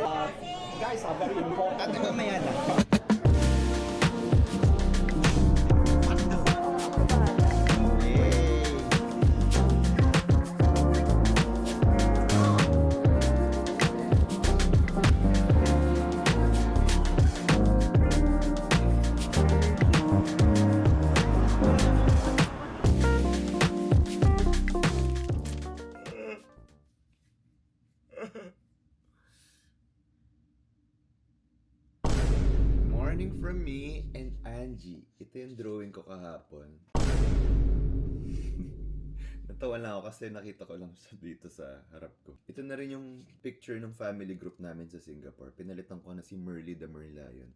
Guys, very important. Ate mamaya na. Morning from me and Angie. Ito yung drawing ko kahapon. Natawa lang ako kasi nakita ko lang siya dito sa harap ko. Ito na rin yung picture ng family group namin sa Singapore. Pinalitan ko na si Merly the Merlion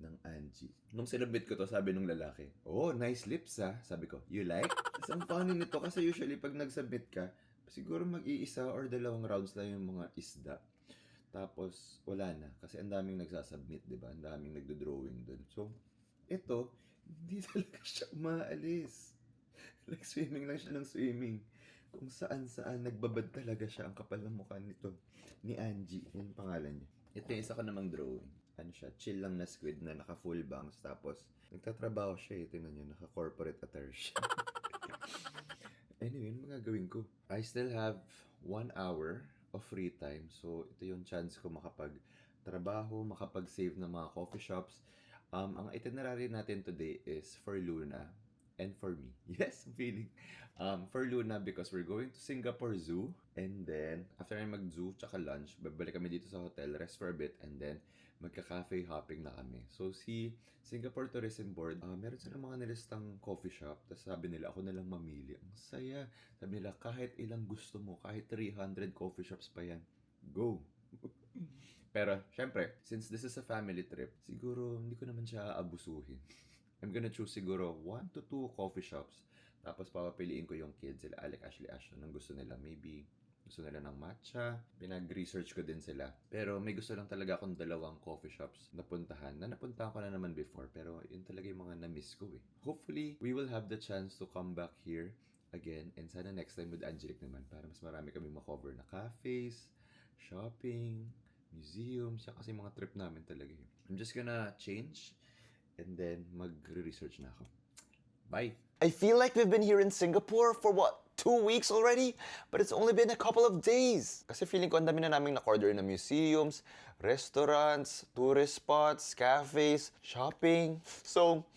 ng Angie. Nung sinubmit ko to, sabi nung lalaki, "Oh, nice lips ah." Sabi ko, "You like?" Tapos ang funny nito kasi usually pag nag-submit ka, siguro mag-iisa or dalawang rounds lang yung mga isda. Tapos, wala na. Kasi ang daming nagsasubmit, di ba? Ang daming nagdo-drawing dun. So, ito, hindi talaga siya umaalis. Like, swimming lang siya ng swimming. Kung saan-saan, nagbabad talaga siya. Ang kapal ng mukha nito. Ni Angie. Yan yung pangalan niya. Ito yung isa ko namang drawing. Ano siya? Chill lang na squid na naka-full bangs. Tapos, nagtatrabaho siya. Tingnan niyo, naka-corporate attire siya. Anyway, ano magagawin ko? I still have 1 hour of free time. So, ito yung chance ko makapag-trabaho, makapag-save ng mga coffee shops. Ang itinerary natin today is for Luna and for me. Yes, I'm feeling. For Luna because we're going to Singapore Zoo. And then, after na mag-zoo, tsaka lunch, babalik kami dito sa hotel, rest for a bit, and then magka-cafe hopping na kami. So, si Singapore Tourism Board, meron silang mga nilistang coffee shop. Tapos sabi nila, ako na lang mamili. Ang saya. Sabi nila, kahit ilang gusto mo, kahit 300 coffee shops pa yan, go! Pero, syempre, since this is a family trip, siguro hindi ko naman siya aabusuhin. I'm gonna choose siguro 1 to 2 coffee shops. Tapos papapiliin ko yung kids, sila Alec, Ashley, Ashton, ang gusto nila. Maybe gusto nila ng matcha. Pinag-research ko din sila. Pero may gusto lang talaga akong 2 coffee shops na puntahan. Na napuntahan ko na naman before. Pero yun talaga yung mga na-miss ko eh. Hopefully, we will have the chance to come back here again. And sana next time with Angelic naman. Para mas marami kami makover na cafes, shopping, museums. Yan kasi mga trip namin talaga yun. I'm just gonna change. And then, mag-research na ako. Bye! I feel like we've been here in Singapore for what, 2 weeks already? But it's only been a couple of days. Kasi feeling ko ang dami na naming na-order na museums, restaurants, tourist spots, cafes, shopping. So,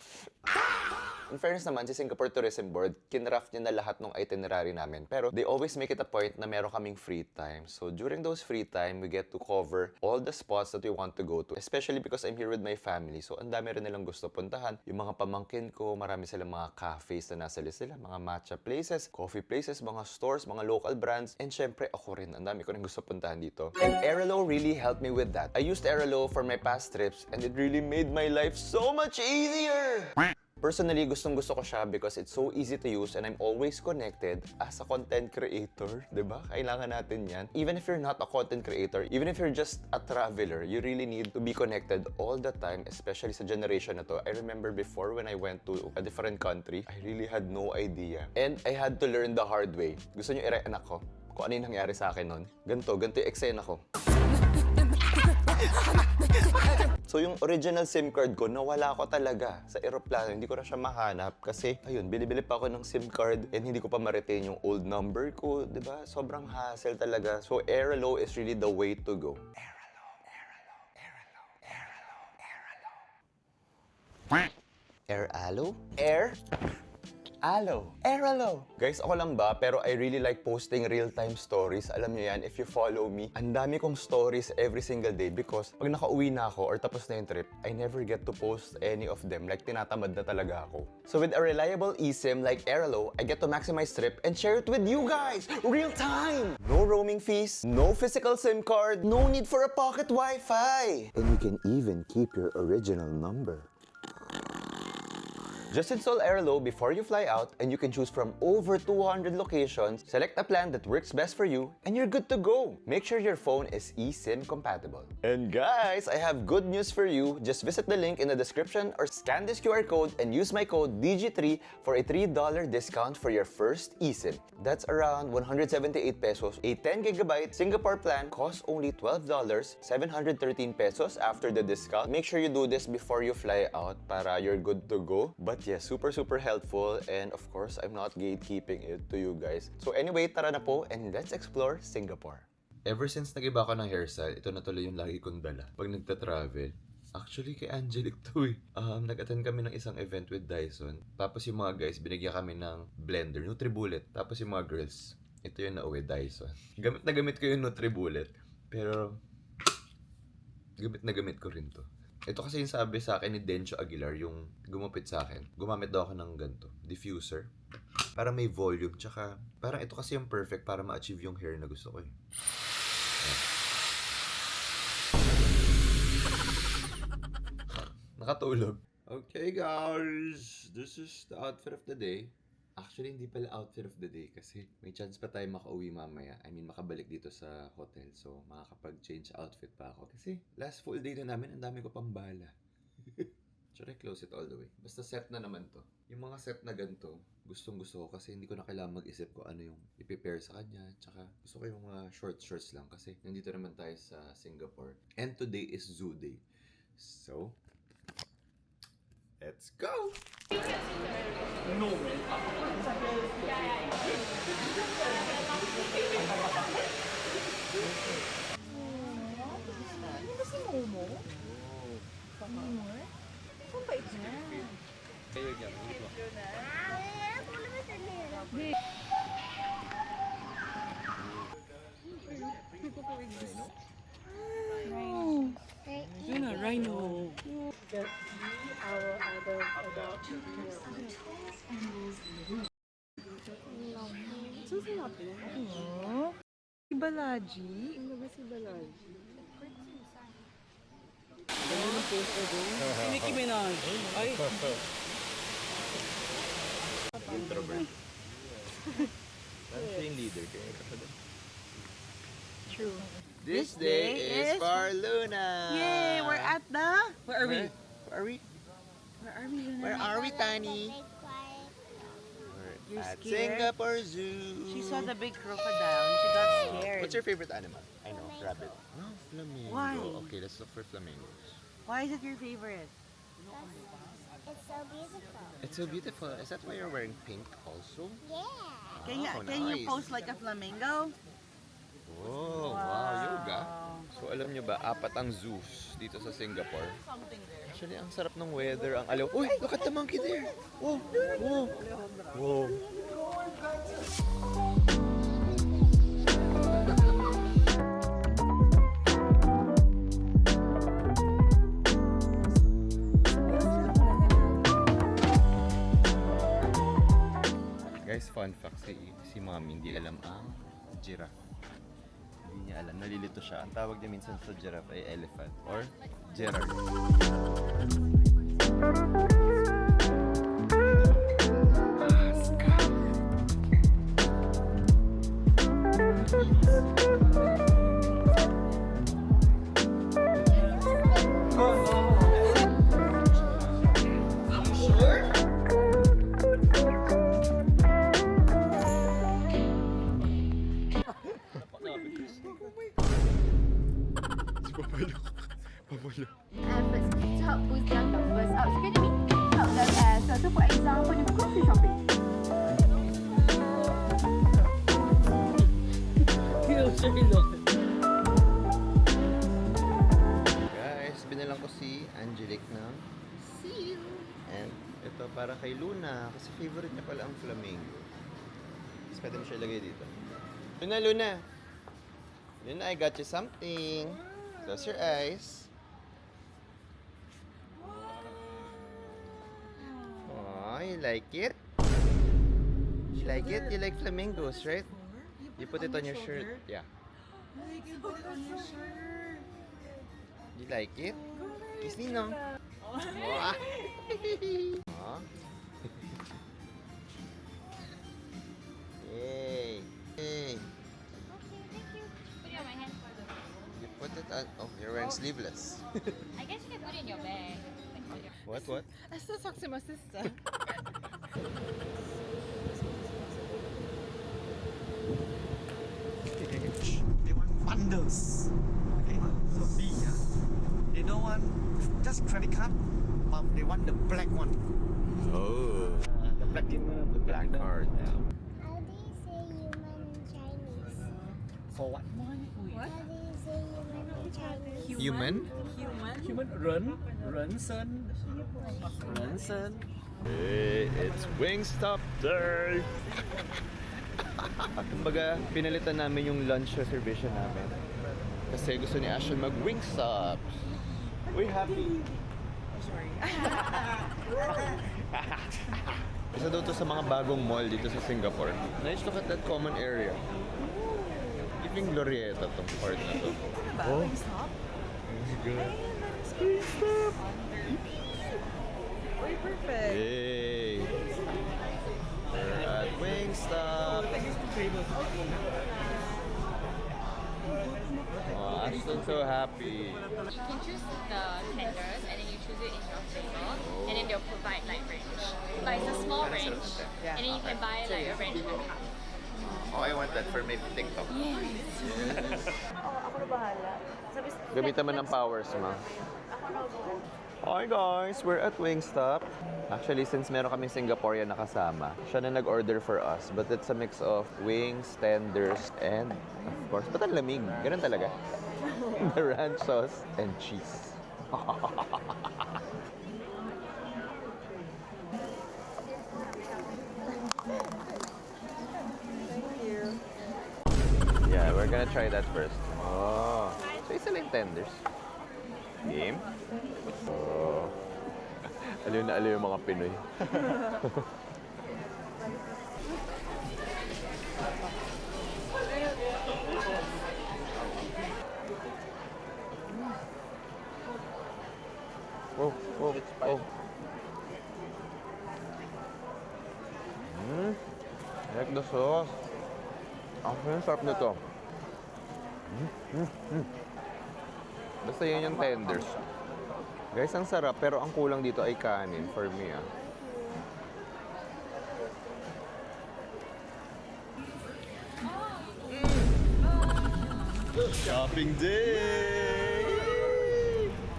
in fairness naman, si Singapore Tourism Board, kinraft niya na lahat ng itinerary namin. Pero they always make it a point na meron kaming free time. So during those free time, we get to cover all the spots that we want to go to. Especially because I'm here with my family. So ang dami rin nilang gusto puntahan. Yung mga pamangkin ko, marami silang mga cafes na nasa list nila, mga matcha places, coffee places, mga stores, mga local brands. And syempre, ako rin. Ang dami ko rin gusto puntahan dito. And Aerolo really helped me with that. I used Aerolo for my past trips and it really made my life so much easier! Personally, gustong-gusto ko siya because it's so easy to use and I'm always connected as a content creator. Diba? Kailangan natin yan. Even if you're not a content creator, even if you're just a traveler, you really need to be connected all the time, especially sa generation na to. I remember before when I went to a different country, I really had no idea. And I had to learn the hard way. Gusto nyo i-reenact ko kung ano yung nangyari sa akin nun? Ganto yung eksena ko. So yung original SIM card ko, nawala ko talaga sa eroplano. Hindi ko na siya mahanap kasi, ayun, bili-bili pa ako ng SIM card and hindi ko pa ma-retain yung old number ko, di ba? Sobrang hassle talaga. So Aerolo is really the way to go. Aerolo, Aerolo, Aerolo, Aerolo, Aerolo. Aeralo? Air? Alo. Aeralo. Guys, ako lang ba? Pero I really like posting real-time stories. Alam niyo yan, if you follow me, ang dami kong stories every single day because pag nakauwi na ako or tapos na yung trip, I never get to post any of them. Like, tinatamad na talaga ako. So with a reliable eSIM like Aeralo, I get to maximize trip and share it with you guys! Real time! No roaming fees, no physical SIM card, no need for a pocket Wi-Fi! And you can even keep your original number. Just install Airlo before you fly out and you can choose from over 200 locations, select a plan that works best for you, and you're good to go. Make sure your phone is eSIM compatible. And guys, I have good news for you. Just visit the link in the description or scan this QR code and use my code DG3 for a $3 discount for your first eSIM. That's around 178 pesos. A 10GB Singapore plan costs only $12, 713 pesos after the discount. Make sure you do this before you fly out para you're good to go. But yeah, super helpful, and of course, I'm not gatekeeping it to you guys. So anyway, tara na po and let's explore Singapore. Ever since nag-iba ko ng hairstyle, ito na tuloy yung lagi kong dala pag nagta-travel. Actually, kay Angelic to eh. Nag-attend kami ng isang event with Dyson. Tapos yung mga guys, binigyan kami ng blender, NutriBullet. Tapos yung mga girls, ito yung nauwi, Dyson. Gamit na gamit ko yung NutriBullet. Pero, gamit na gamit ko rin to. Ito kasi yung sabi sa akin ni Dencho Aguilar, yung gumupit sa akin. Gumamit daw ako ng ganito, diffuser. Para may volume, tsaka parang ito kasi yung perfect para ma-achieve yung hair na gusto ko eh. Nakatulog. Okay guys, this is the outfit of the day. Actually, hindi pala outfit of the day kasi may chance pa tayo makauwi mamaya. I mean, makabalik dito sa hotel. So, makakapag-change outfit pa ako. Kasi last full day na namin, ang dami ko pang bala. Should I close it all the way? Basta set na naman to. Yung mga set na ganito, gustong gusto ko kasi hindi ko na kailangan mag-isip ko ano yung i-prepare sa kanya. Tsaka gusto ko yung mga short shorts lang kasi nandito naman tayo sa Singapore. And today is Zoo Day. So, let's go! Ano ba si Momo? Momo? Saan ba ito? Yun na, rhino. Oh, si Balaji? Ano ba si Balaji? Si Nicki Minaj. Ay, Introvert. Parang siya yung leader kaya kasi True. This day is for Luna! Yay! We're at the... where are we? Where are we? Where are we? Where are we, Tani? You're At scared? Singapore Zoo! She saw the big crocodile and she got scared. What's your favorite animal? I know, rabbit. Oh, flamingo. Why? Okay, let's look for flamingos. Why is it your favorite? It's so beautiful. It's so beautiful. Is that why you're wearing pink also? Yeah. Can you nice. pose like a flamingo? Oh, wow, yoga. So alam nyo ba, 4 ang zoos dito sa Singapore. Actually, ang sarap ng weather, ang alaw. Uy, look at the monkey there. Whoa, whoa, whoa. Guys, fun fact, si Mommy hindi alam ang giraffe. Hindi niya alam, nalilito siya. Ang tawag niya minsan sa giraffe ay elephant or giraffe. To help boost their numbers up. So can you help them so for example, you go grocery shopping. Guys, binilang ko si Angelic ng See you. and ito para kay Luna kasi favorite niya pala ang flamingo. Tapos pwede mo siya ilagay dito. Luna, Luna! Luna, I got you something. Close your eyes. Oh, you like it? You like it? You like flamingos, right? You put it on your shirt. Yeah. You put it on your shirt. You like it? Kiss Ninong. Oh. Hey. Hey. Okay, thank you. Put it on my hand. You put it on. Oh, you're wearing sleeveless. I guess you can put it in your bag. What? I still talk to my sister. They want bundles. Okay, so B, yeah. They don't want just credit card, but they want the black one. Oh. The platinum, the black platinum. card. Yeah. How do you say human in Chinese? For what? What? How do you say human in Chinese? Human? Human 人生 Hey, it's Wingstop Day! Kumbaga, pinalitan namin yung lunch reservation namin. Kasi gusto ni Ashton mag-Wingstop. We're happy. Isa daw to sa mga bagong mall dito sa Singapore. Nice, look at that common area. Giving Glorieta tong part na to. Oh. Stop. Wingstop! Uy, perfect. Yay! We're at Wingstop! Oh, Ashton's so happy. You can choose the tenders and then you choose it in your flavor and then they'll provide like range. But it's a small range and then you can buy like a range in a cup. Oh, I want that for my TikTok. Ako na bahala. Gamitan mo ng powers mo. Hi guys! We're at Wingstop. Actually, since meron kaming Singaporean na kasama, siya na nag-order for us. But it's a mix of wings, tenders, and of course, ba't ang lamig? Ganun talaga. The ranch sauce and cheese. Yeah, we're gonna try that first. Oh, so isa lang tenders. Game? Oh. Aliw na aliw yung mga Pinoy. Oh, oh, oh. I like the sauce. Ang sarap nito. Basta yun yung tenders. Guys, ang sarap pero ang kulang dito ay kanin for me ah. Shopping day!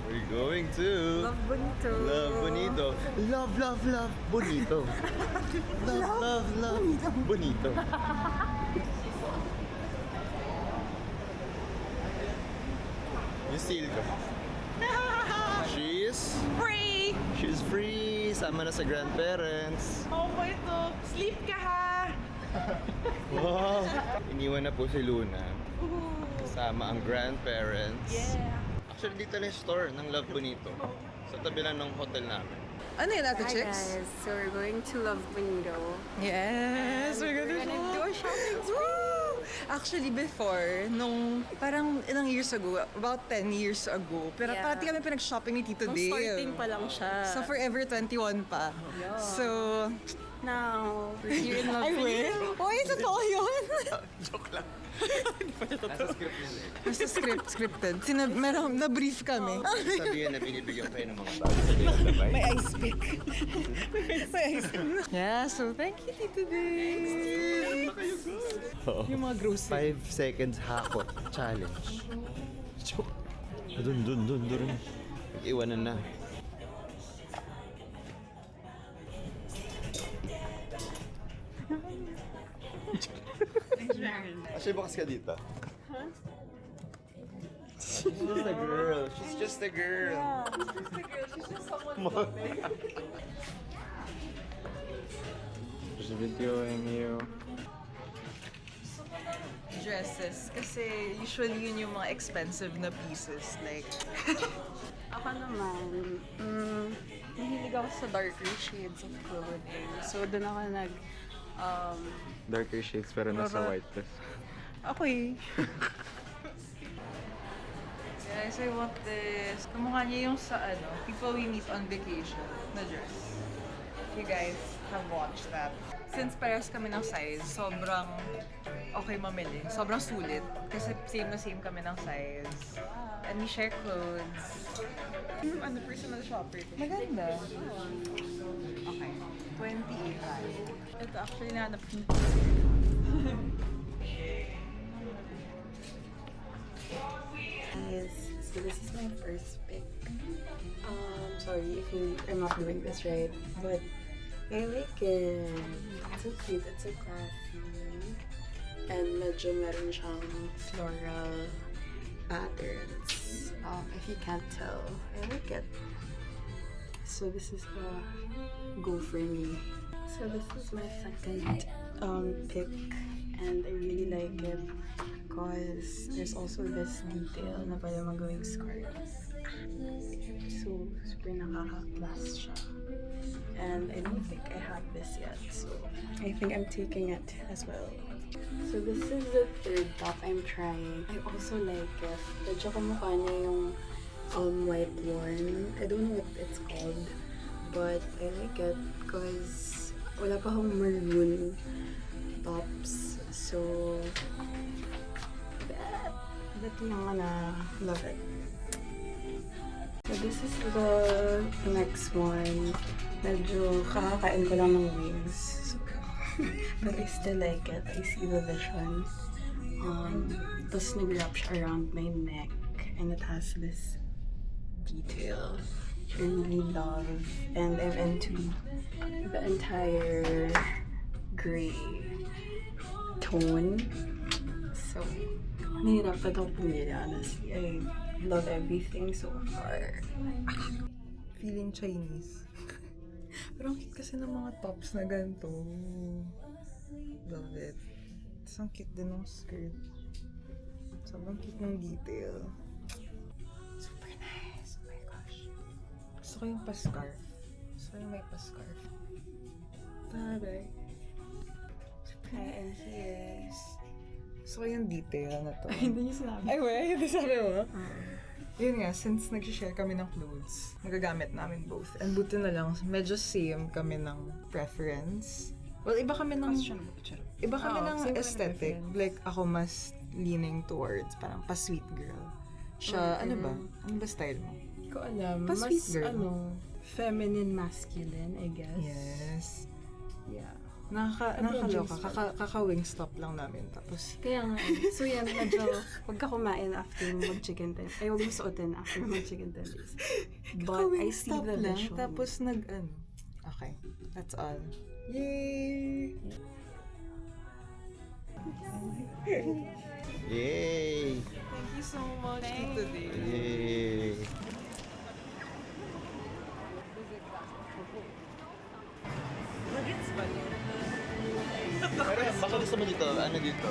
We're going to Love Bonito. Love Bonito. Love, love, love Bonito. Love, love, love Bonito. Yung seal ko. Free! She's free. Sama na sa grandparents. Oh my God. Sleep ka ha! Wow! Iniwan na po si Luna. Kasama ang grandparents. Yeah. Actually, dito na yung store ng Love Bonito. Sa tabi lang ng hotel namin. Ano yun, Ate Hi Chicks? guys, so we're going to Love Bonito. Yes, we're gonna do a shopping Woo! Actually, before, nung parang ilang years ago, about 10 years ago, pero Yeah. parati kami pinag-shopping ni Tito Nung Dale. starting pa lang siya. So, Forever 21 pa. Yeah. So, Now, we're here in Love I Bonito. will. Uy, totoo yun! Joke lang. Basta scripted. Meron, na-brief kami. Sabihin na binibigyan kayo ng mga tao. Sabihin na ba? May ice pick. May ice pick. Yeah, so thank you, Tito Dale. Yung mga grocery. 5 seconds hakot challenge. Dun. Iwanan na. Actually, bukas ka dito. She's just a girl. She's just a girl. She's just someone Just videoing you. dresses. Kasi usually yun yung mga expensive na pieces. Like, Ako naman, mahilig ako sa darker shades of clothing. So, doon ako Darker shades pero nasa Baba. white dress. okay. Guys, I want this. Kamukha niya yung sa People We Meet on Vacation na dress. If you guys have watched that. since parehas kami ng size, sobrang okay mamili. Sobrang sulit. Kasi same na same kami ng size. And we share clothes. Ano, personal shopper ko. Maganda. Okay. 28 tayo. Ito actually nahanap ko. Guys, so this is my first pick. Sorry if I'm not doing this right, but I like it. It's so cute, it's so classy. And medyo meron siyang floral patterns. If you can't tell, I like it. So this is a go for me. So this is my second pick, and I really like it because there's also this detail na pwede magawing scarf. So super nakaka-class siya. And I don't think I have this yet, so I think I'm taking it as well. So this is the third top I'm trying. I also like it. Medyo kamukha niya yung white one. I don't know what it's called, but I like it because wala pa akong maroon tops. So that lang na love it. So this is the next one. Medyo kakakain ko lang ng wings. But I still like it. I see the vision. Tapos nag-wrap siya around my neck. And it has this detail I really love. And I'm into the entire gray tone. So, nahirapan ako pumili, honestly. I love everything so far. Feeling Chinese. Pero ang cute kasi ng mga tops na ganito. Love it. Tapos ang cute din ng skirt. Sobrang cute ng detail. Super nice. Oh my gosh. Gusto ko yung pa-scarf. Gusto ko yung may pa-scarf. Taray. And here's... Gusto ko yung detail na to. Hindi niyo sinabi. Ay, wait. Hindi sabi mo? Yun nga, since nag-share kami ng clothes, nagagamit namin both. And buti na lang, medyo same kami ng preference. Well, iba kami ng... Iba kami ng same kami ng aesthetic. preference. Like, ako mas leaning towards parang pa-sweet girl. Siya, ano ba? Ano ba style mo? Hindi ko alam. Pa-sweet Mas, girl. feminine masculine, I guess. Yes. Yeah. Nakakaloka. Kaka-wingstop lang namin. Tapos, Kaya nga, so yan, medyo, huwag ka kumain after mag-chicken tendies. Ay, huwag mo suotin after mag-chicken tendies. But I see kaka-wingstop the lang. vision. Tapos nag-ano. Okay. That's all. Yay! Yay! Thank you so much, Tito Day. Yay! Nuggets ba yun? Baka gusto mo dito, ano dito?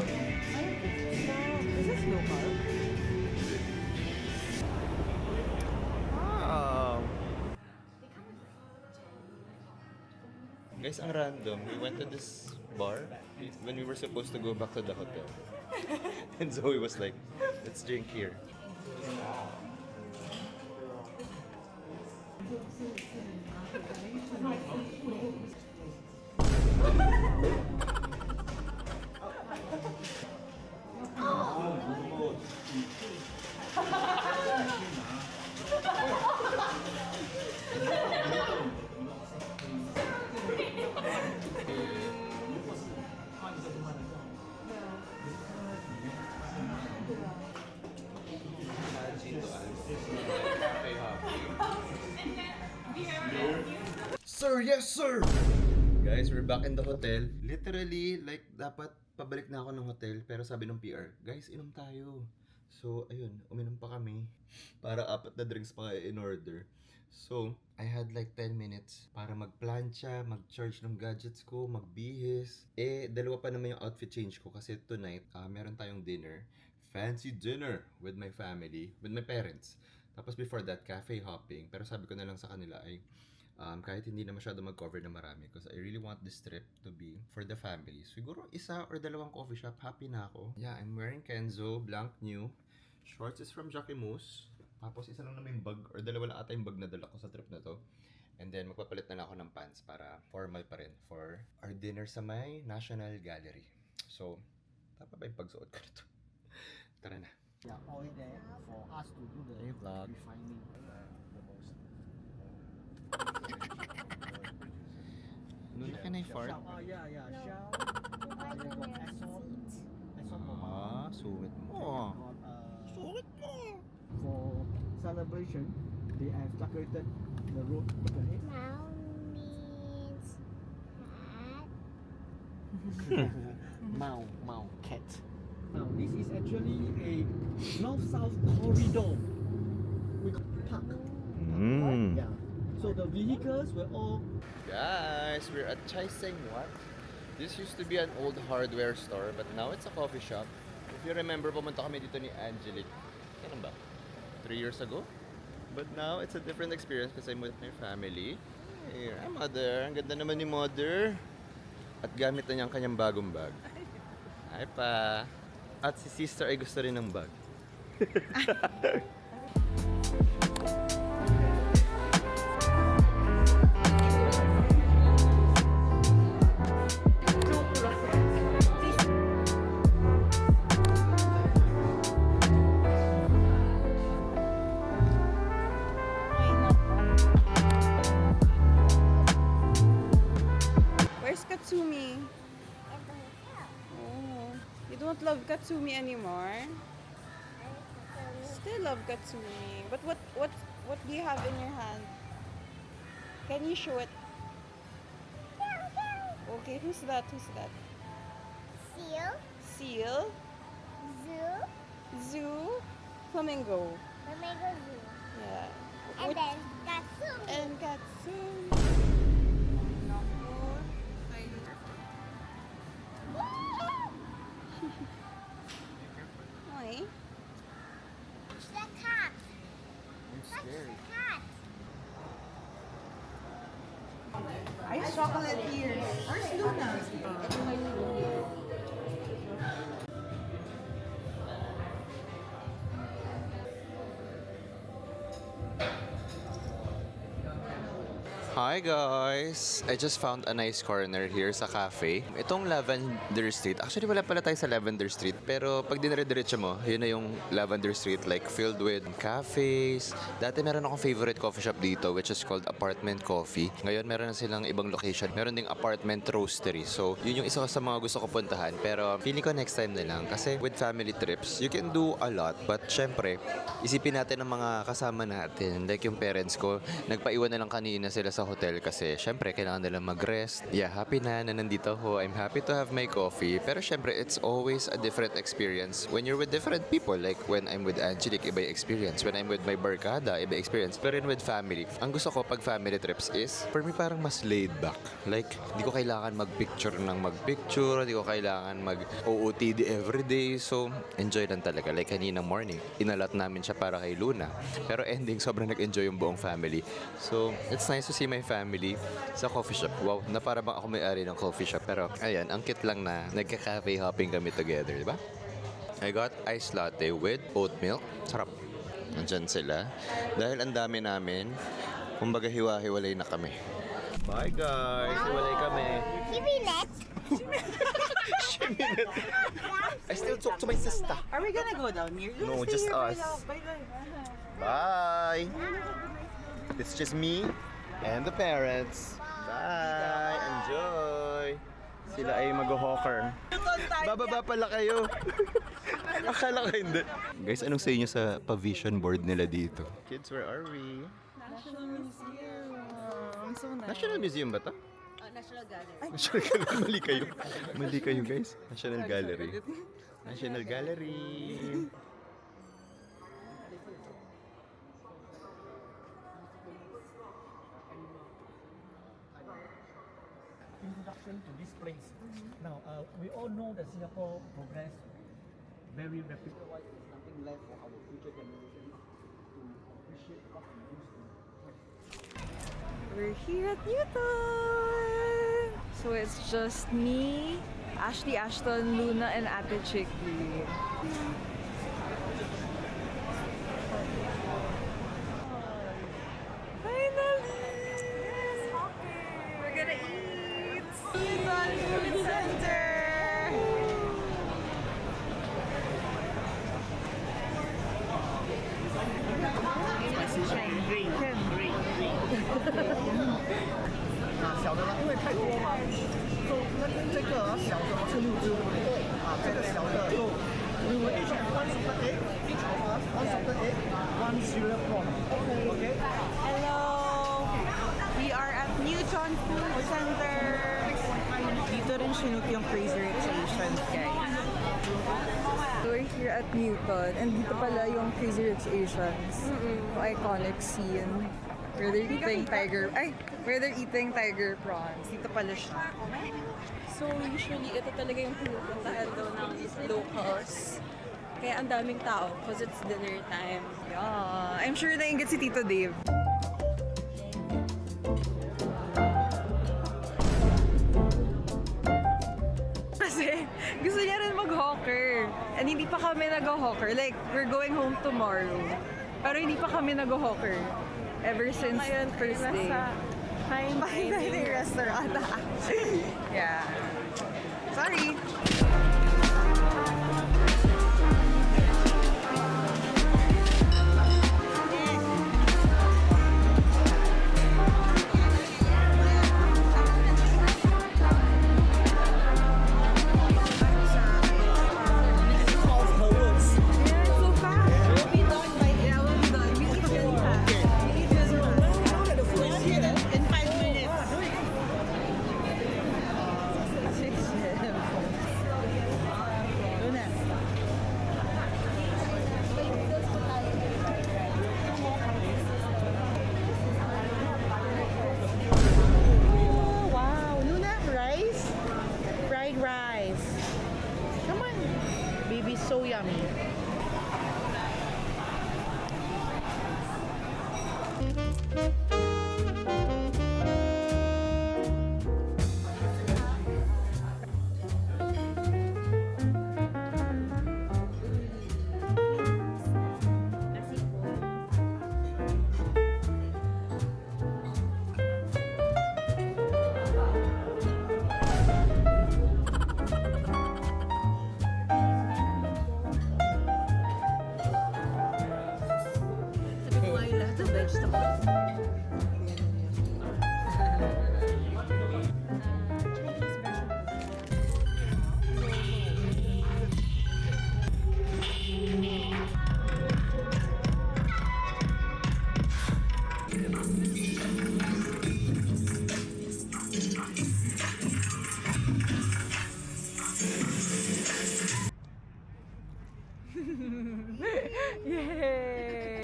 Is this low carb? Guys, ang random. We went to this bar when we were supposed to go back to the hotel. And Zoe was like, let's drink here. Sir, yes sir! Guys, we're back in the hotel. Literally, like, dapat pabalik na ako ng hotel. Pero sabi ng PR, guys, inom tayo. So, ayun, uminom pa kami. Para 4 na drinks pa in order. So, I had like 10 minutes para magplancha, mag-charge ng gadgets ko, magbihis. Dalawa pa naman yung outfit change ko kasi tonight, meron tayong dinner. Fancy dinner with my family, with my parents. Tapos before that, cafe hopping. Pero sabi ko na lang sa kanila ay, kahit hindi na masyado mag-cover na marami because I really want this trip to be for the family. Siguro 1 or 2 coffee shop, happy na ako. Yeah, I'm wearing Kenzo, blank new. Shorts is from Jacquemus. Tapos isa lang naman yung bag, or 2 lang ata yung bag na dala ko sa trip na to. And then, magpapalit na lang ako ng pants para formal pa rin for our dinner sa may National Gallery. So, tama ba yung pagsuot ko nito? Tara na. Yeah, oil there for us to do the Hey, vlog. refining the most. Luna, can I fart? Yeah, yeah. No. Shell. You might They on got your Exxon. feet. Exxon Mobil. Ah, suwit mo. Got, for celebration, they have decorated the road ahead. Now means cat. Mount Cat. Now this is actually a north-south corridor. We call park. Mm. Yeah. So the vehicles were all Guys, we're at Chai Seng Wat. This used to be an old hardware store, but now it's a coffee shop. If you remember, pumunta kami dito ni Angelique. Kailan ba? 3 years ago? But now, it's a different experience because I'm with my family. Here, hi mother. Ang ganda naman ni mother. At gamit na niya ang kanyang bagong bag. Hi pa. At si sister ay gusto rin ng bag. Where's Katsumi? At the hotel. Oh, you don't love Katsumi anymore? Still love Katsumi. But what do you have in your hand? Can you show it? Okay, who's that? Who's that? Seal. Seal, Zoo. zoo, flamingo. Flamingo Zoo. Yeah. And What- then Katsumi. and Katsumi. Hi. It's the cat. I'm scared. Cat. Ice chocolate here. Where's Luna? Hi guys! I just found a nice corner here sa cafe. Itong Lavender Street. Actually, wala pala tayo sa Lavender Street. Pero pag dinire-diretso mo, yun na yung Lavender Street. Like, filled with cafes. Dati meron akong favorite coffee shop dito, which is called Apartment Coffee. Ngayon, meron na silang ibang location. Meron ding Apartment Roastery. So, yun yung isa sa mga gusto ko puntahan. Pero, feeling ko next time na lang. Kasi with family trips, you can do a lot. But, syempre, isipin natin ang mga kasama natin. Like yung parents ko, nagpaiwan na lang kanina sila sa hotel kasi syempre kailangan nila mag-rest. Yeah, happy na nandito ako. I'm happy to have my coffee. Pero syempre, it's always a different experience when you're with different people. Like when I'm with Angelique, iba yung experience. When I'm with my barkada, iba experience. Pero rin with family. Ang gusto ko pag family trips is, for me parang mas laid back. Like, di ko kailangan mag-picture ng mag-picture. Di ko kailangan mag-OOTD everyday. So, enjoy lang talaga. Like kaninang morning, inalat namin siya para kay Luna. Pero ending, sobrang nag-enjoy yung buong family. So, it's nice to see my family sa coffee shop. Wow, na para bang ako may-ari ng coffee shop. Pero, ayan, ang cute lang na nagka-cafe hopping kami together, di ba? I got iced latte with oat milk. Sarap. Nandyan sila. Dahil ang dami namin, kumbaga hiwa-hiwalay na kami. Bye guys! Hiwalay kami. Kimilet. I still talk to my sister. Are we gonna go down here? No, Stay just here by us. by the- Bye! It's just me and the parents. Bye! Enjoy! Sila ay mag-hawker. Bababa pala kayo. Akala ko hindi. Guys, anong say nyo sa pa-vision board nila dito? Kids, where are we? National Museum. So nice. National Museum ba to? National Gallery. National Gallery. Mali kayo. Mali kayo, guys. National Gallery. National Gallery. Introduction to this place. Now, we all know that Singapore progressed very rapidly. Otherwise, there's nothing left for our future generations to appreciate what we used to. We're here at Newton! So it's just me, Ashley Ashton, Luna, and Ate Chickly. Finally! 小的呢，因为太多嘛，就这个小的是6只，对不对？这个小的就we will each have one salted egg, each of us one salted egg, one cereal prawn. Okay. Hello! We are at Newton Food Center. Dito rin sinuk yung Crazy Rich Asians, guys. We're here at Newton, and dito pala yung Crazy Rich Asians. Yung iconic scene where they're eating tiger prawns. Dito pala siya. So usually, ito talaga yung pinupuntahan daw ng locals. Kaya ang daming tao because it's dinner time. Yeah, I'm sure nainggit si Tito Dave. Kasi gusto niya rin mag-hawker. And hindi pa kami nag-hawker. Like, we're going home tomorrow. Pero hindi pa kami nag-hawker. Ever since first day. Fine Dining restaurant. Yeah. Sorry. Wow, Luna, rice? Fried rice. Come on. Baby, so yummy. Yay!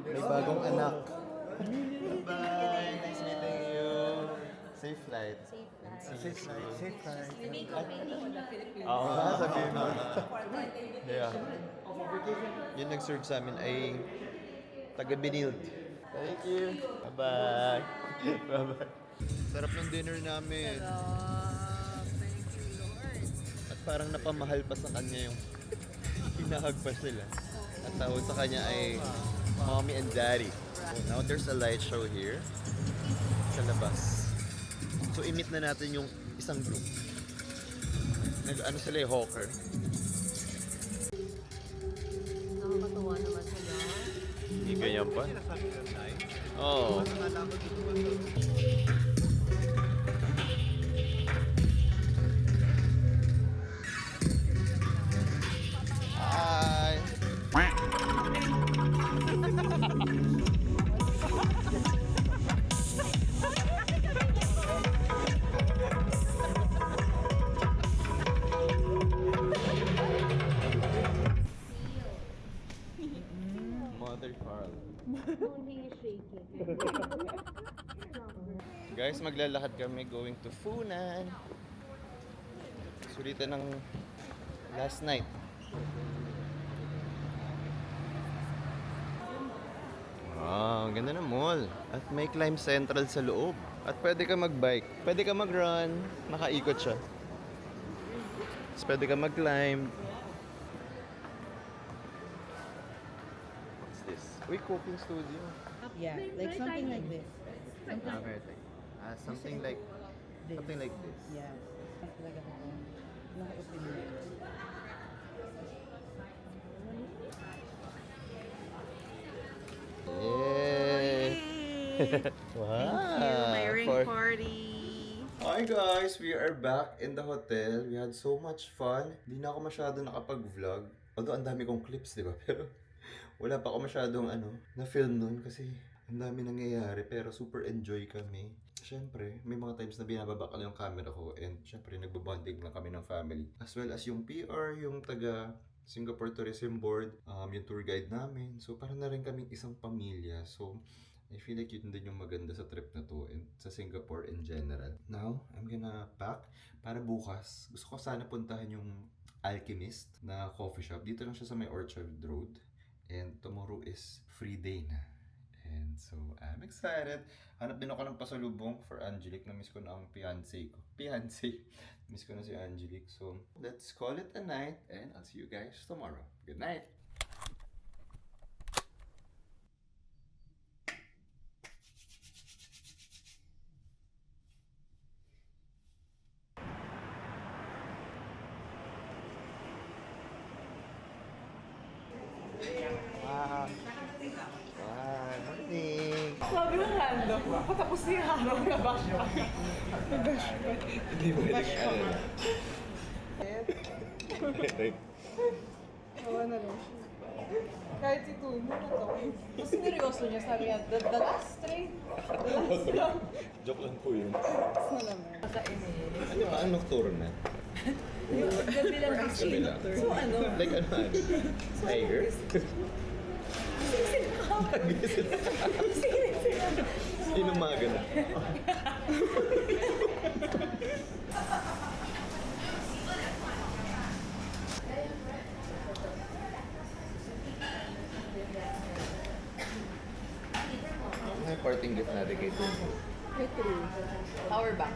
May bagong anak. Bye! Nice meeting you. Safe flight. Safe flight. Oo nga, sabihin mo. Yeah. Yung nag-serve sa amin ay taga-Binild. Thank you. Bye-bye. Bye-bye. Sarap ng dinner namin. At parang napamahal pa sa kanya yung hinahag pa sila. At tawag sa kanya ay Mommy and Daddy. So now there's a light show here sa labas. So i-meet na natin yung isang group. Ano sila yung hawker. Nakakatuwa naman sila. Hindi ganyan pa. Oo. Hi. Mother Carl. Guys, maglalakad kami going to Funan. Sulitan ng last night. Wow, ang ganda ng mall. At may climb central sa loob. At pwede ka mag-bike. Pwede ka mag-run. Nakaikot siya. Tapos pwede ka mag-climb. What's this? Uy, cooking studio. Yeah, like something like this. Something like this. Yeah, something like that. Wow! My ring For- party. Hi guys! We are back in the hotel. We had so much fun. Hindi na ako masyado nakapag-vlog. Although ang dami kong clips, di ba? Pero wala pa ako masyadong na-film nun kasi ang dami nangyayari. Pero super enjoy kami. Siyempre, may mga times na binababa ko na yung camera ko and siyempre nagbabonding lang kami ng family. As well as yung PR, yung taga Singapore Tourism Board, yung tour guide namin. So parang na rin kaming isang pamilya. So I feel like yun din yung maganda sa trip na to and sa Singapore in general. Now, I'm gonna pack para bukas. Gusto ko sana puntahan yung Alchemist na coffee shop. Dito lang siya sa may Orchard Road. And tomorrow is free day na. And so, I'm excited. Hanap din ako ng pasalubong for Angelique. Na-miss ko na ang fiancé ko. Fiancé. Miss ko na si Angelique. So, let's call it a night. And I'll see you guys tomorrow. Good night! Wow! Wow! Morning! Sabi ng Lando, patapos na yung araw na ba? Hindi mo nag-ano. Tawa na lang siya. Kahit si Tuno na to. Mas seryoso niya, sabi niya, the last train. The last stop. Joke lang po yun. Tapos na naman. Sa Ano ba ang nocturne? Yung gabi lang kasi. Gabi lang. So ano? Like ano? Tiger? Sino maga na? May parting gift natin kay Tuno. Power bank.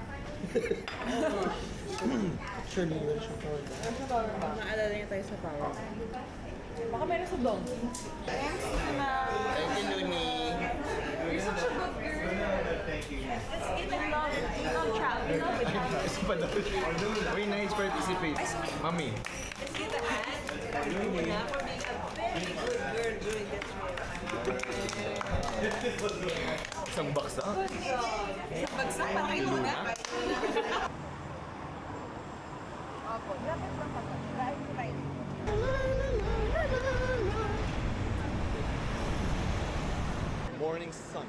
Actually, wala siyang power bank. Ano sa power bank? Naalala niya tayo sa power bank. Baka meron sa donkey. Thank you, Luni. You're such a good girl. Let's eat in love. In love travel. In love with travel. Uy, nice participate. Mami. Let's give a hand. For being a very good girl during this trip. Isang baksa. Bagsak pa kayo na. Opo, dapat lang pa. Dahil tayo. Morning sun.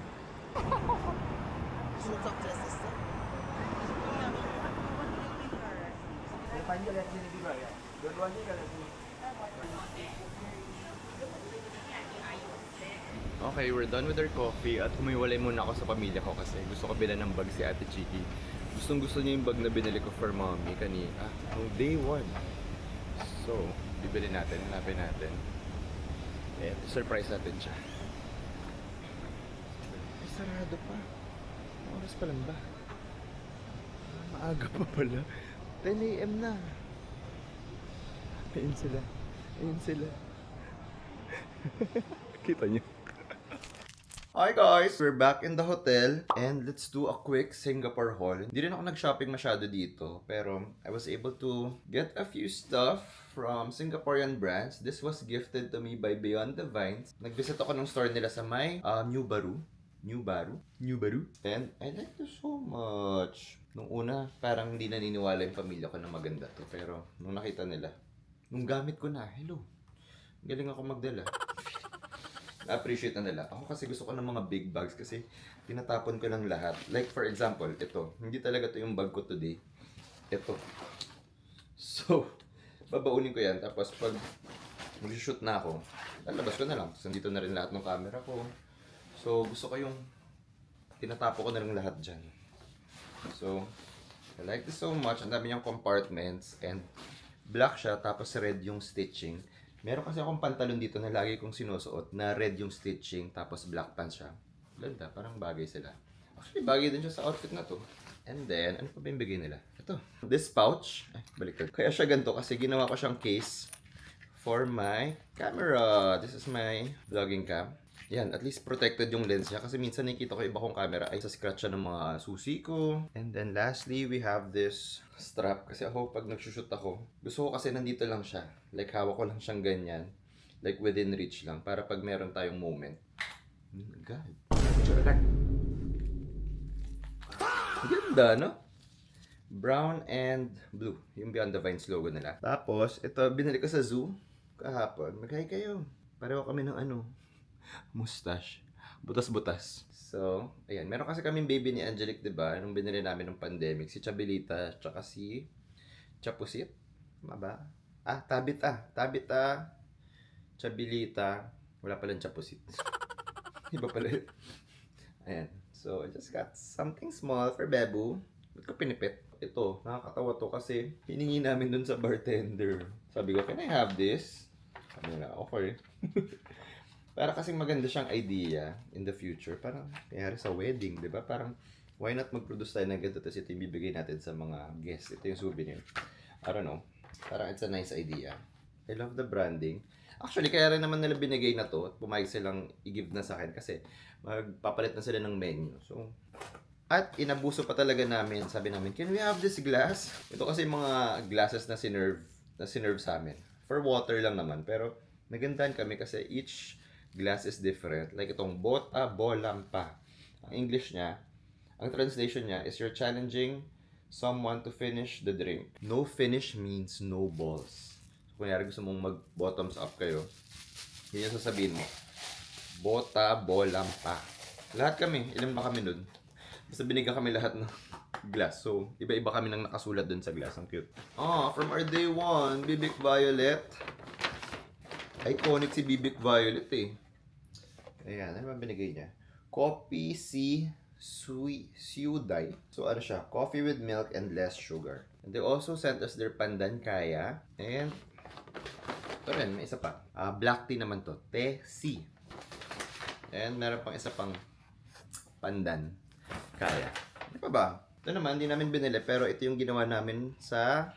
Okay, we're done with our coffee at humiwalay muna ako sa pamilya ko kasi gusto ko bilan ng bag si Ate Chiki. Gustong gusto niya yung bag na binili ko for mommy kanina. Nung day 1. So, bibili natin, hanapin natin. Eh, surprise natin siya. Ay, sarado pa. Anong oras pa lang ba? Maaga pa pala. 10 a.m. na. Ayun sila. Ayun sila. Kita niyo. Hi guys! We're back in the hotel and let's do a quick Singapore haul. Hindi rin ako nag-shopping masyado dito pero I was able to get a few stuff from Singaporean brands. This was gifted to me by Beyond the Vines. Nag-visit ako ng store nila sa may New Baru. And I like this so much. Nung una, parang hindi naniniwala yung pamilya ko na maganda to. Pero nung nakita nila, nung gamit ko na, hello, galing ako magdala. Na-appreciate na nila. Ako kasi gusto ko ng mga big bags kasi tinatapon ko lang lahat. Like for example, ito. Hindi talaga to yung bag ko today. Ito. So, babaunin ko yan. Tapos pag mag-shoot na ako, lalabas ko na lang. Tapos nandito na rin lahat ng camera ko. So, gusto ko yung tinatapo ko na rin lahat dyan. So, I like this so much. Ang dami niyang compartments and black siya tapos red yung stitching. Meron kasi akong pantalon dito na lagi kong sinusuot na red yung stitching tapos black pants siya. Ganda, parang bagay sila. Actually, bagay din siya sa outfit na to. And then, ano pa ba yung bigay nila? Ito. This pouch. Ay, baliktad. Kaya siya ganito kasi ginawa ko siyang case for my camera. This is my vlogging cam. yan, at least protected yung lens niya. Kasi minsan nakikita ko iba kong camera ay sa scratch siya ng mga susi ko. And then lastly, we have this strap. Kasi ako, pag nagsushoot ako, gusto ko kasi nandito lang siya. Like, hawak ko lang siyang ganyan. Like, within reach lang. Para pag meron tayong moment. Oh my God. Ganda, no? Brown and blue. Yung Beyond the Vines logo nila. Tapos, ito, binili ko sa zoo kahapon. Magkaya kayo. Pareho kami ng mustache. Butas-butas. So, ayan. Meron kasi kaming baby ni Angelique, diba? Nung binili namin ng pandemic. Si Chabelita, tsaka si Chapusit. Tama ba? Tabita. Chabelita. Wala palang Chapusit. Iba pala yun. Ayan. So, I just got something small for Bebu. Ba't ko pinipit? Ito, nakakatawa to kasi hiningi namin dun sa bartender. Sabi ko, can I have this? Sabi nila, okay. Para kasing maganda siyang idea in the future. Parang, kayari sa wedding, di ba? Parang, why not mag-produce tayo ng ganito tapos ito yung bibigay natin sa mga guests. Ito yung souvenir. I don't know. Parang it's a nice idea. I love the branding. Actually, kaya rin naman nila binigay na to at pumayag silang i-give na sa akin kasi magpapalit na sila ng menu. So, at inabuso pa talaga namin. Sabi namin, can we have this glass? Ito kasi mga glasses na sinerve sa amin. For water lang naman. Pero nagandahan kami kasi each glass is different. Like itong bota, bolampa. Ang English niya, ang translation niya is you're challenging someone to finish the drink. No finish means no balls. So, kunyari gusto mong mag-bottoms up kayo, yun yung sasabihin mo. Bota, bolampa. Lahat kami, ilan ba kami nun? Basta binigyan kami lahat ng glass. So, iba-iba kami nang nakasulat dun sa glass. Ang cute. From our day one, Bibic Violet. Iconic si Bibic Violet eh. Ayan, ano ba binigay niya? Coffee C Sudai. So, ano siya? Coffee with milk and less sugar. And they also sent us their pandan kaya. And, ito rin, may isa pa. Black tea naman to. Te-C. And meron pang isa pang pandan kaya. Ano pa ba? Ito naman, hindi namin binili, pero ito yung ginawa namin sa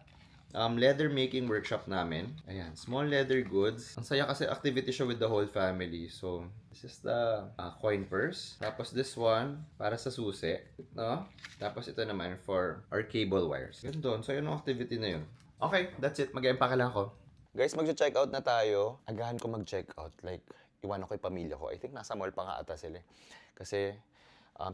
leather making workshop namin. Ayan, small leather goods. Ang saya kasi activity siya with the whole family. So, this is the coin purse. Tapos this one, para sa susi. No? Tapos ito naman for our cable wires. Yun doon. So, yun ang activity na yun. Okay, that's it. Mag-empake lang ako. Guys, mag-check out na tayo. Agahan ko mag-check out. Like, iwan ko yung pamilya ko. I think nasa mall pa nga ata sila. Kasi,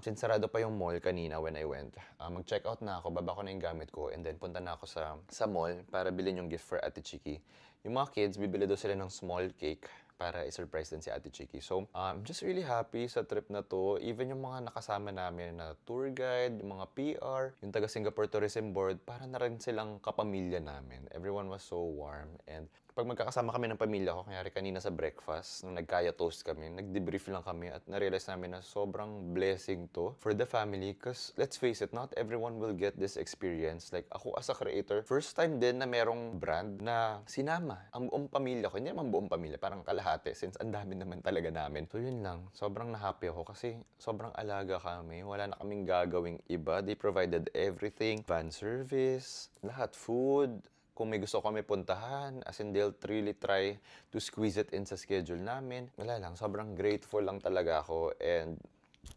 since sarado pa yung mall kanina when I went, mag-check out na ako, baba ko na yung gamit ko, and then punta na ako sa mall para bilhin yung gift for Ate Chiki. Yung mga kids, bibili daw sila ng small cake para i-surprise din si Ate Chiki. So, I'm just really happy sa trip na to. Even yung mga nakasama namin na tour guide, yung mga PR, yung taga Singapore Tourism Board, para na rin silang kapamilya namin. Everyone was so warm. And pag magkakasama kami ng pamilya ko, kanyari kanina sa breakfast, nung nagkaya toast kami, nag-debrief lang kami at na-realize namin na sobrang blessing to for the family. Because let's face it, not everyone will get this experience. Like ako as a creator, first time din na merong brand na sinama ang buong pamilya ko. Hindi naman buong pamilya, parang kalahati since ang dami naman talaga namin. So yun lang, sobrang na-happy ako kasi sobrang alaga kami. Wala na kaming gagawing iba. They provided everything. Van service, lahat, food. Kung may gusto kami puntahan, as in they'll really try to squeeze it in sa schedule namin. Wala lang, sobrang grateful lang talaga ako. And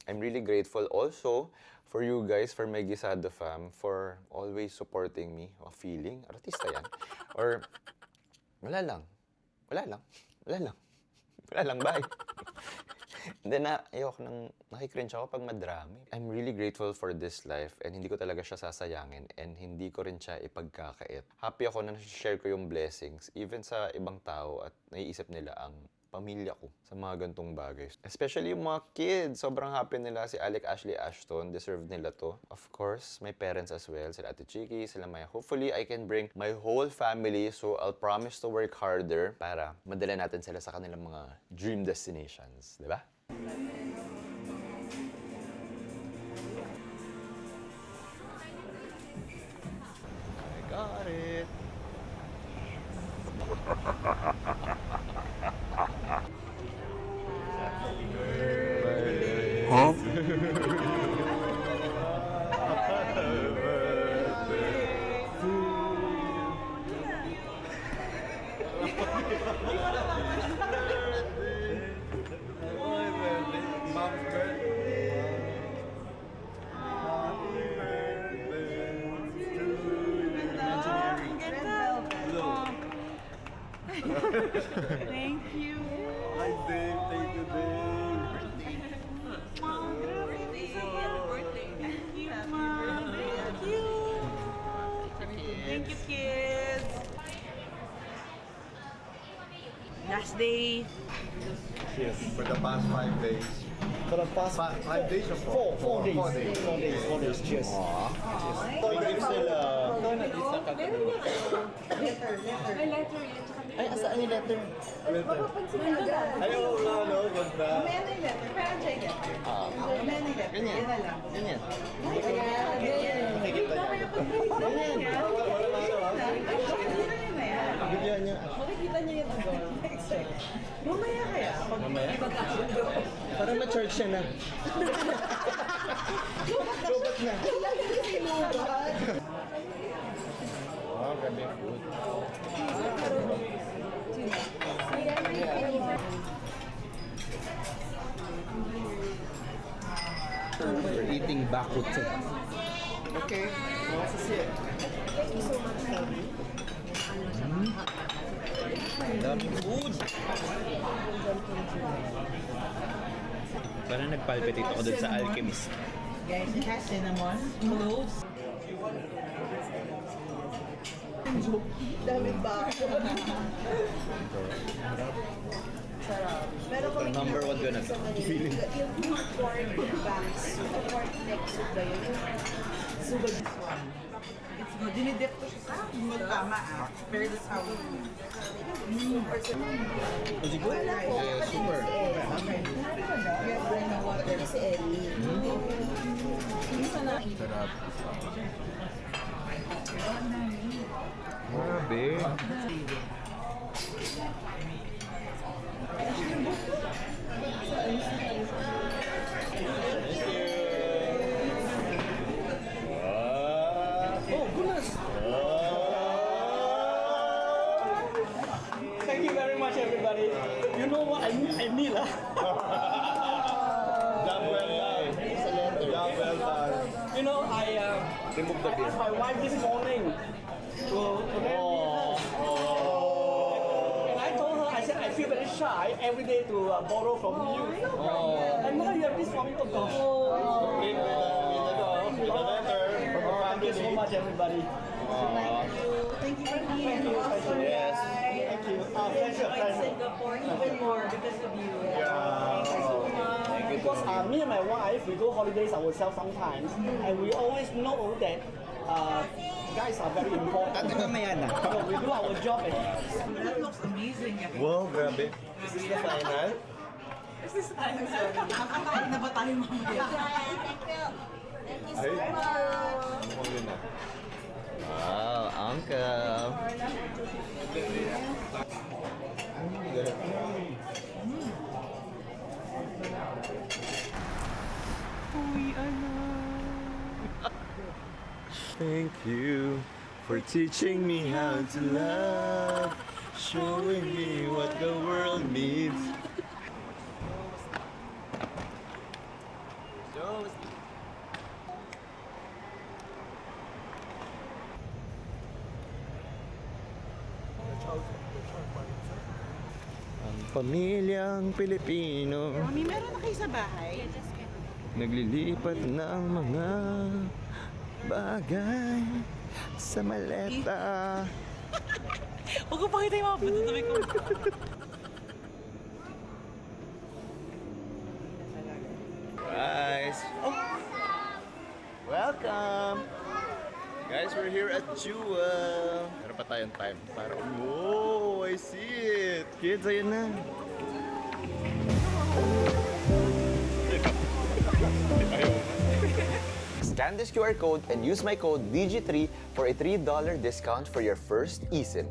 I'm really grateful also for you guys, for my Gisado fam, for always supporting me. O feeling, artista yan. Or, wala lang, bye. Then ayoko nang nakikringe ako pag madrami. I'm really grateful for this life and hindi ko talaga siya sasayangin and hindi ko rin siya ipagkakait. Happy ako na share ko yung blessings even sa ibang tao at naiisip nila ang pamilya ko sa mga gantong bagay. Especially yung mga kids. Sobrang happy nila. Si Alec, Ashley, Ashton, deserve nila to. Of course, my parents as well. Sila Ate Chiki, sila Maya. Hopefully, I can bring my whole family. So, I'll promise to work harder para madala natin sila sa kanilang mga dream destinations. Diba? I got it. Thank you. Hi, Dave. Thank you, Dave. Thank you, kids. Last day. Yes. For the past 5 days. For the past 5 days or 4? 4 days. 4 days. 4 days. Cheers. Thank you sila. Ay, asaan yung letter? Ay, oo nga, no? Ganda. Ganyan. Ganyan. Nakikita niya. Bigyan niya. Mamaya kaya? Mamaya? Parang ma-charge siya na. Sobat na. Wow, ganda yung food. We're eating bakute. Okay. What's this here? Daming food. Parang nagpalpitate ako dun sa Alchemist. Guys, it has cinnamon, cloves. Daming ba? Number 1 ko na to. Feeling. Yung pork banks, pork neck soup ba yun? Sugod this one. It's good. Dinidip ko siya sa good. Tama ah. Very the sour. Is it good? Yeah, super. Okay. Get bring the water. Si Ellie. Sarap. Grabe. Oh, goodness. Thank you very much, everybody. You know what I need, huh? Job well done. Job well done. You know, Remove the I beer. asked my wife this morning to marry us. And I told her, I said, I feel very shy every day to borrow from you. And now you have this for me, oh gosh. With a letter from our Thank you so family. much, everybody. Thank you for being Yes. Thank you. Pleasure, pleasure. Singapore even more because of you. Because me and my wife, we go holidays ourselves sometimes, and we always know that guys are very important. So we do our job. That looks amazing. Wow, grabe. Is this the final? Is this time? Nakakain na ba tayo mamaya? Ay. Mukhang yun na. Wow, uncle. Thank you for teaching me how to love, showing me what the world needs. Ang pamilyang Pilipino Mami, meron na kayo sa bahay? naglilipat ng mga bagay sa maleta. Huwag ko pakita yung mga patutuloy ko. Guys, welcome! Guys, we're here at Jewel. Meron pa tayong time para... Whoa, I see it! Kids, ayun na. Scan this QR code and use my code DG3 for a $3 discount for your first eSIM.